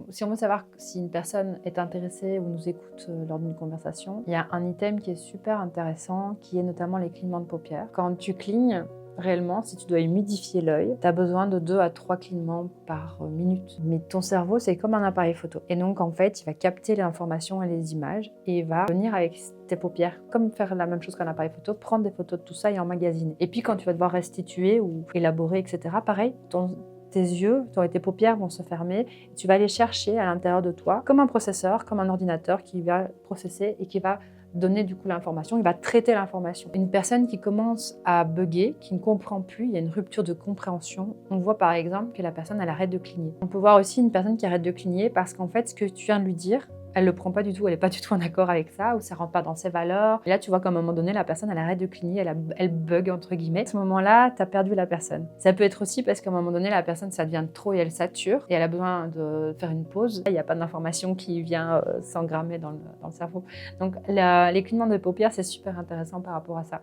si on veut savoir si une personne est intéressée ou nous écoute lors d'une conversation, il y a un item qui est super intéressant, qui est notamment les clignements de paupières. Quand tu clignes, réellement, si tu dois humidifier l'œil, tu as besoin de 2 à 3 clignements par minute. Mais ton cerveau, c'est comme un appareil photo. Et donc, en fait, il va capter l'information et les images et il va venir avec tes paupières, comme faire la même chose qu'un appareil photo, prendre des photos de tout ça et emmagasiner. Et puis, quand tu vas devoir restituer ou élaborer, etc., pareil, tes yeux, tes paupières vont se fermer. Et tu vas aller chercher à l'intérieur de toi, comme un processeur, comme un ordinateur qui va processer et qui va donner du coup l'information, il va traiter l'information. Une personne qui commence à bugger, qui ne comprend plus, il y a une rupture de compréhension. On voit par exemple que la personne, elle arrête de cligner. On peut voir aussi une personne qui arrête de cligner parce qu'en fait, ce que tu viens de lui dire, elle le prend pas du tout, elle est pas du tout en accord avec ça, ou ça rentre pas dans ses valeurs. Et là, tu vois qu'à un moment donné, la personne, elle arrête de cligner, elle bug entre guillemets. À ce moment-là, tu as perdu la personne. Ça peut être aussi parce qu'à un moment donné, la personne, ça devient trop et elle sature, et elle a besoin de faire une pause. Il n'y a pas d'information qui vient s'engrammer dans le cerveau. Donc, les clignements de paupières, c'est super intéressant par rapport à ça.